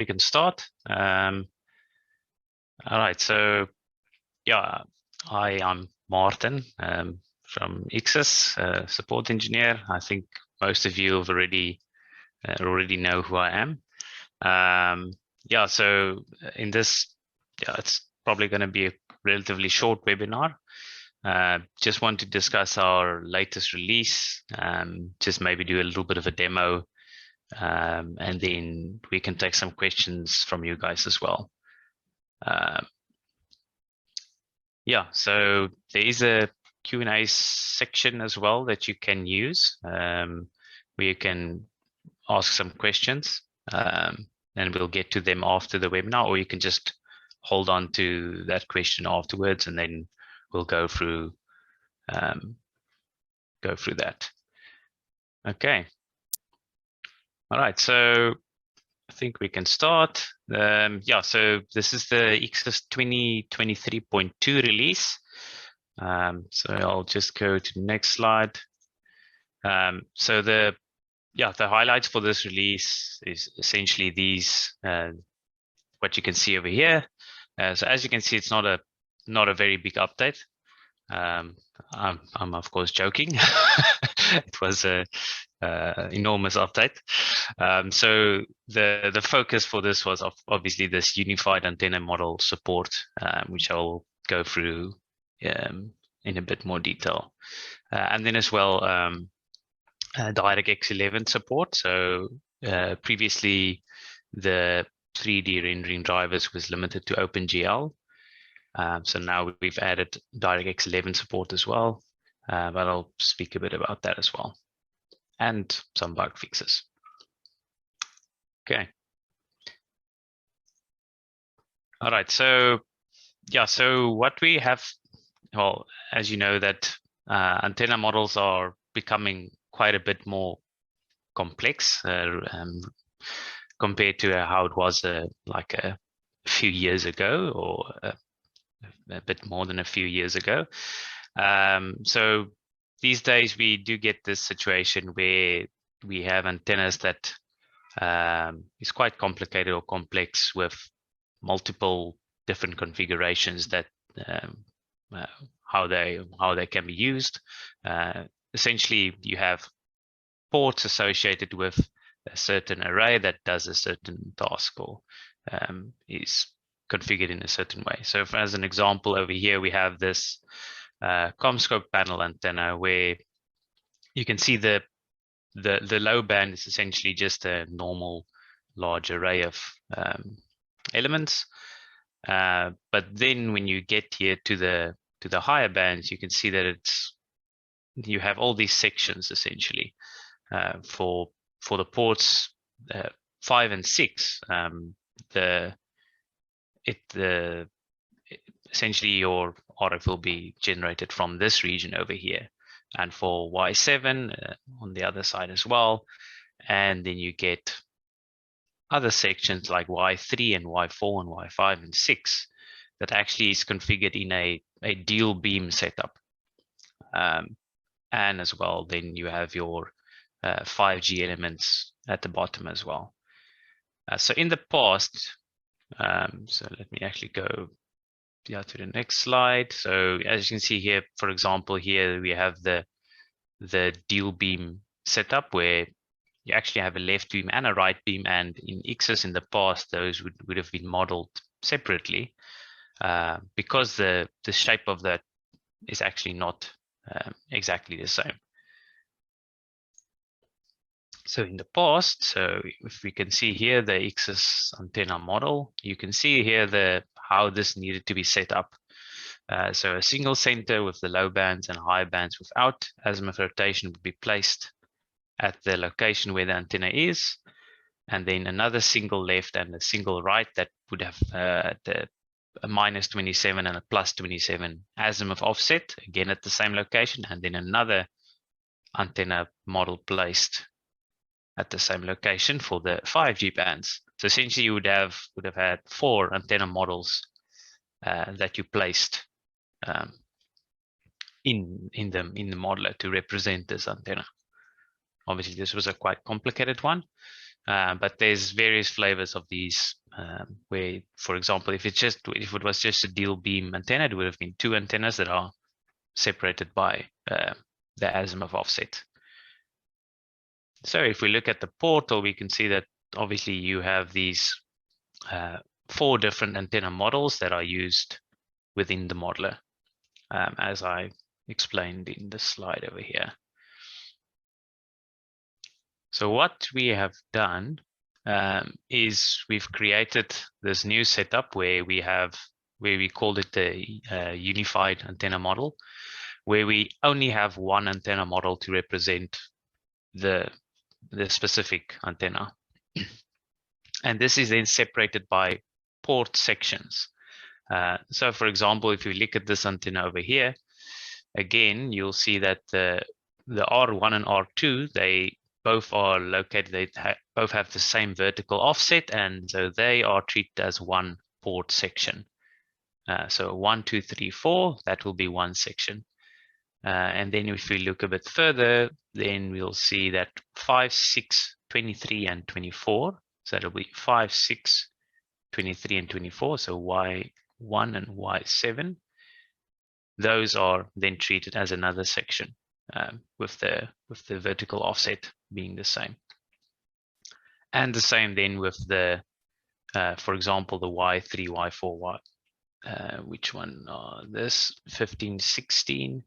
we can start. All right, so yeah, I'm Martin from IXUS, support engineer. I think most of you have already know who I am. Yeah, so in this, it's probably going to be a relatively short webinar. Just want to discuss our latest release, just maybe do a little bit of a demo, and then we can take some questions from you guys as well. Yeah, so there is a Q&A section as well that you can use, where you can ask some questions, and we'll get to them after the webinar, or you can just hold on to that question afterwards, and then we'll go through that. Okay. All right, so I think we can start. Yeah, so this is the IXUS 2023.2 release. So I'll just go to the next slide. So the highlights for this release is essentially these, what you can see over here. So as you can see, it's not a very big update. I'm of course joking. It was a enormous update. So the focus for this was obviously this unified antenna model support, which I'll go through in a bit more detail, and then as well direct X11 support. So previously the 3D rendering drivers was limited to OpenGL. So now we've added direct X11 support as well, but I'll speak a bit about that as well, and some bug fixes. Okay. All right. So yeah. So what we have, well, as you know, that antenna models are becoming quite a bit more complex compared to how it was like a few years ago, or a bit more than a few years ago. So these days we do get this situation where we have antennas that is quite complicated or complex, with multiple different configurations that how they can be used. Essentially, you have ports associated with a certain array that does a certain task, or is configured in a certain way. So as an example, over here we have this CommScope panel antenna, where you can see the low band is essentially just a normal large array of elements. But then when you get here to the higher bands, you can see that you have all these sections essentially for the ports 5 and 6. Essentially your RF will be generated from this region over here, and for Y7 on the other side as well. And then you get other sections like Y3 and Y4 and Y5 and 6 that actually is configured in a dual beam setup. And as well, then you have your 5G elements at the bottom as well. So in the past, so let me actually go to the next slide. So as you can see here, for example, here we have the dual beam setup, where you actually have a left beam and a right beam, and in IXUS in the past those would have been modeled separately, because the shape of that is actually not exactly the same. So in the past, so if we can see here the IXUS antenna model, you can see here how this needed to be set up. So a single center with the low bands and high bands without azimuth rotation would be placed at the location where the antenna is, and then another single left and a single right that would have a -27 and a +27 azimuth offset, again at the same location, and then another antenna model placed at the same location for the 5G bands. So essentially you would have had 4 antenna models that you placed in the modeler to represent this antenna. Obviously, this was a quite complicated one. But there's various flavors of these where, for example, if it was just a dual beam antenna, it would have been 2 antennas that are separated by the azimuth offset. So if we look at the portal, we can see that obviously you have these 4 different antenna models that are used within the modeler, as I explained in the slide over here. So what we have done is we've created this new setup where we called it the unified antenna model, where we only have one antenna model to represent the specific antenna. And this is then separated by port sections. So for example, if you look at this antenna over here, again, you'll see that the R1 and R2, they both are located, both have the same vertical offset, and so they are treated as one port section. So 1, 2, 3, 4, that will be one section. And then if we look a bit further, then we'll see that 5, 6, 23, and 24. So that'll be 5, 6, 23, and 24. So Y1 and Y7. Those are then treated as another section with the vertical offset being the same. And the same then with the, for example, the Y3, Y4, which one are this? 15, 16.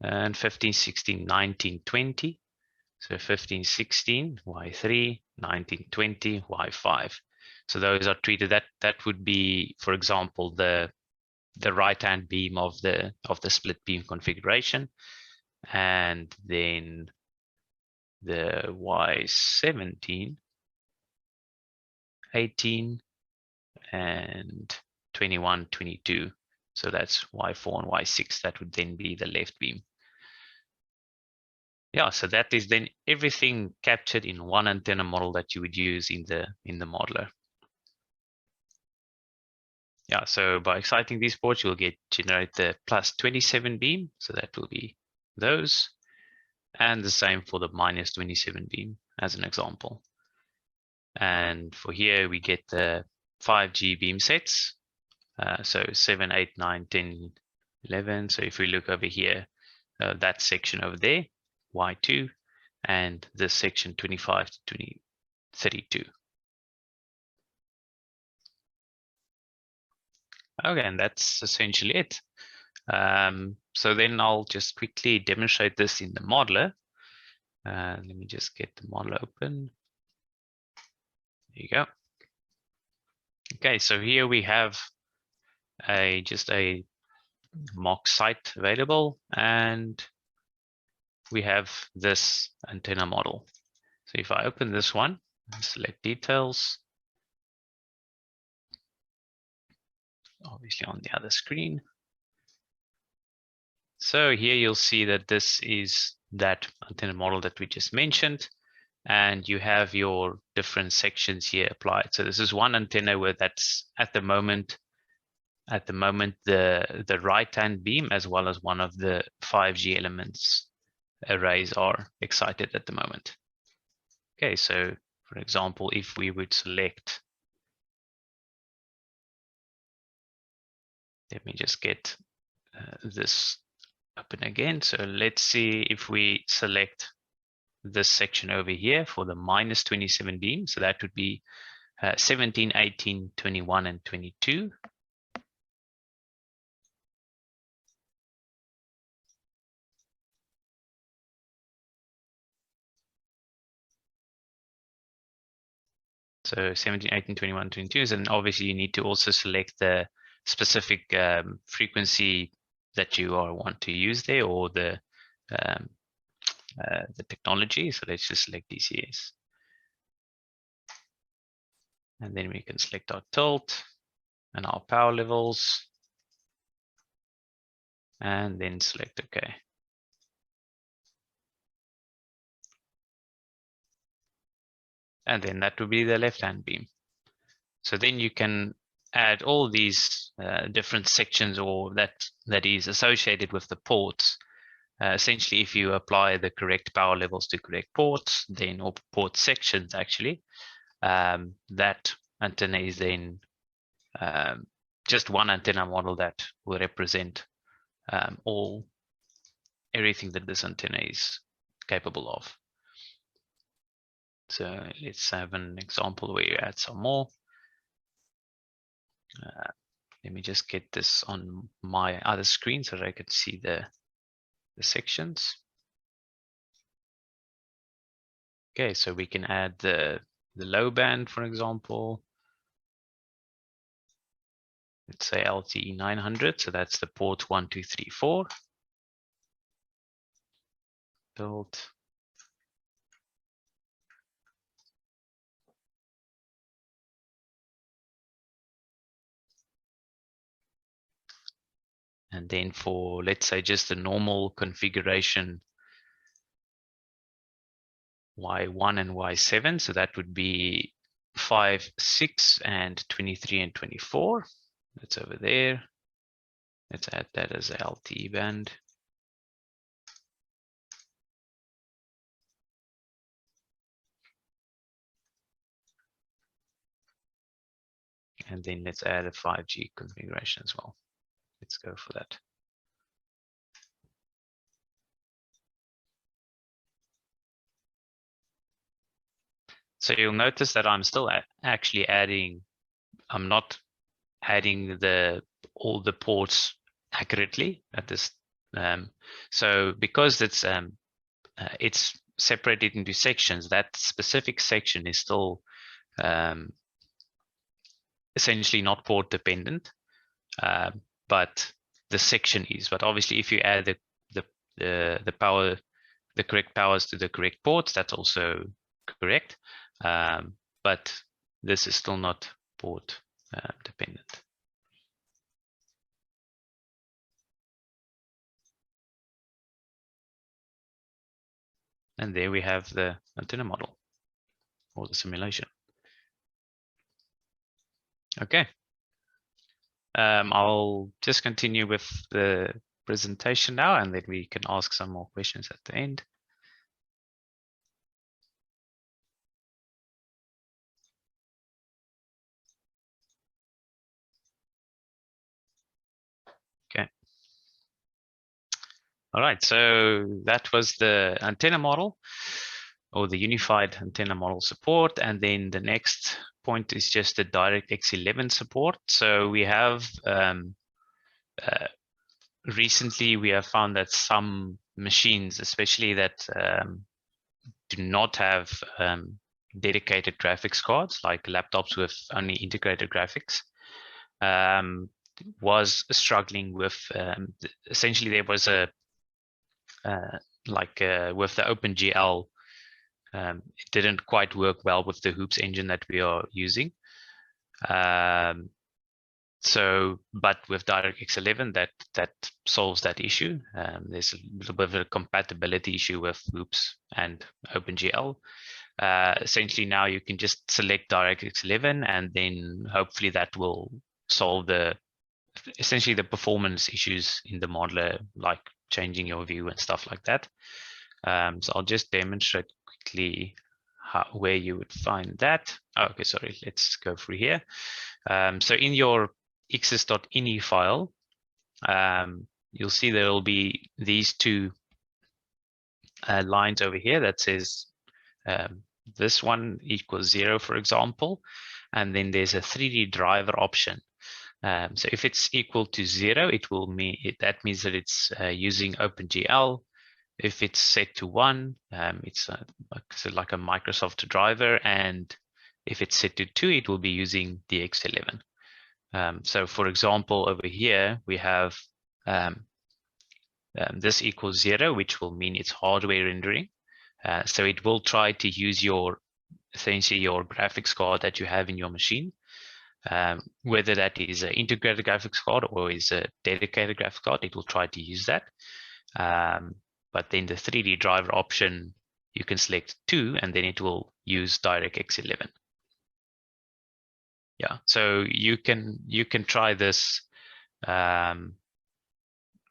And 15, 16, 19, 20. So 15, 16, Y3, 19, 20, Y5. So those are treated, that would be, for example, the right-hand beam of the split beam configuration. And then the Y17, 18, and 21, 22. So that's Y4 and Y6. That would then be the left beam. Yeah, so that is then everything captured in one antenna model that you would use in the modeler. Yeah, so by exciting these ports, you'll generate the plus 27 beam. So that will be those. And the same for the minus 27 beam as an example. And for here, we get the 5G beam sets. So 7, 8, 9, 10, 11. So if we look over here, that section over there, Y2, and this section 25 to 32. Okay, and that's essentially it. So then I'll just quickly demonstrate this in the modeler. Let me just get the model open. There you go. Okay, so here we have just a mock site available, and we have this antenna model. So if I open this one, select details, obviously on the other screen. So here you'll see that this is that antenna model that we just mentioned, and you have your different sections here applied. So this is one antenna where that's at the moment the right-hand beam as well as one of the 5G elements arrays are excited at the moment. Okay, so for example, if we would select, let me just get this open again. So let's see if we select this section over here for the minus 27 beam. So that would be 17, 18, 21, and 22. So 17, 18, 21, 22, and obviously you need to also select the specific frequency that you want to use there, or the technology. So let's just select DCS. And then we can select our tilt and our power levels, and then select OK. And then that would be the left-hand beam. So then you can add all these different sections, or that is associated with the ports essentially, if you apply the correct power levels to correct ports, then or port sections actually, that antenna is then just one antenna model that will represent everything that this antenna is capable of. So let's have an example where you add some more. Let me just get this on my other screen so that I can see the sections. Okay, so we can add the low band, for example. Let's say LTE 900, so that's the port 1, 2, 3, 4. Build. And then for, let's say, just a normal configuration, Y1 and Y7, so that would be 5, 6, and 23 and 24. That's over there. Let's add that as a LTE band. And then let's add a 5G configuration as well. Let's go for that. So you'll notice that I'm still actually adding, I'm not adding all the ports accurately at this. So because it's separated into sections, that specific section is still essentially not port dependent, but the section is. But obviously, if you add the power, the correct powers to the correct ports, that's also correct. But this is still not port dependent. And there we have the antenna model or the simulation. Okay. I'll just continue with the presentation now, and then we can ask some more questions at the end. Okay. All right, so that was the antenna model or the unified antenna model support. And then the next point is just the direct X11 support. So we have recently we have found that some machines, especially that do not have dedicated graphics cards, like laptops with only integrated graphics, was struggling with essentially there was a with the OpenGL, it didn't quite work well with the hoops engine that we are using. But with DirectX 11, that solves that issue. There's a little bit of a compatibility issue with hoops and OpenGL. Essentially, now you can just select DirectX 11, and then hopefully that will solve essentially the performance issues in the modeler, like changing your view and stuff like that. So I'll just demonstrate quickly where you would find that. Oh, okay, sorry, let's go through here. So in your IXUS.ini file, you'll see there will be these two lines over here that says this one equals 0, for example, and then there's a 3D driver option. So if it's equal to 0, it will mean that means that it's using OpenGL. If it's set to 1, it's like a Microsoft driver, and if it's set to 2, it will be using the X11. So for example, over here we have this equals 0, which will mean it's hardware rendering. So it will try to use essentially your graphics card that you have in your machine. Whether that is an integrated graphics card or is a dedicated graphics card, it will try to use that. But then the 3D driver option, you can select 2, and then it will use DirectX 11. Yeah, so you can try this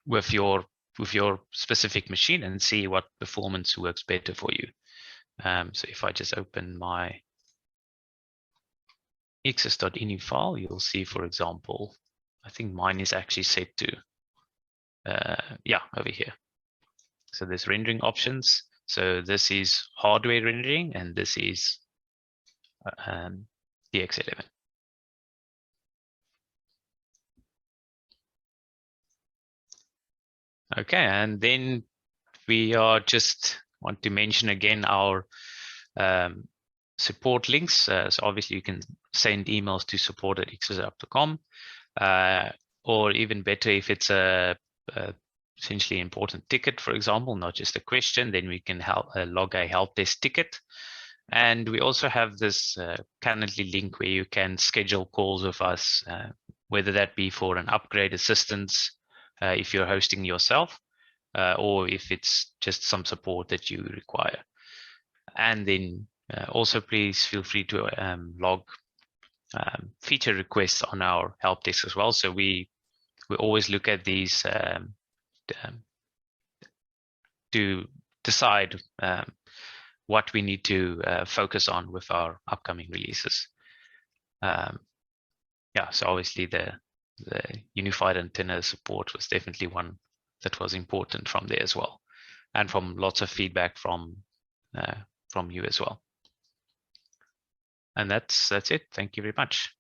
with your with your specific machine and see what performance works better for you. So if I just open my IXUS.ini file, you'll see, for example, I think mine is actually set to, yeah, over here. So there's rendering options. So this is hardware rendering, and this is the X11. Okay, and then we are just want to mention again our support links. So obviously you can send emails to support@ixusapp.com, or even better, if it's a essentially important ticket, for example, not just a question, then we can log a help desk ticket. And we also have this Calendly link where you can schedule calls with us, whether that be for an upgrade assistance if you're hosting yourself, or if it's just some support that you require. And then also please feel free to log feature requests on our help desk as well. So we always look at these to decide what we need to focus on with our upcoming releases. Yeah, so obviously the unified antenna support was definitely one that was important from there as well, and from lots of feedback from you as well. And that's it. Thank you very much.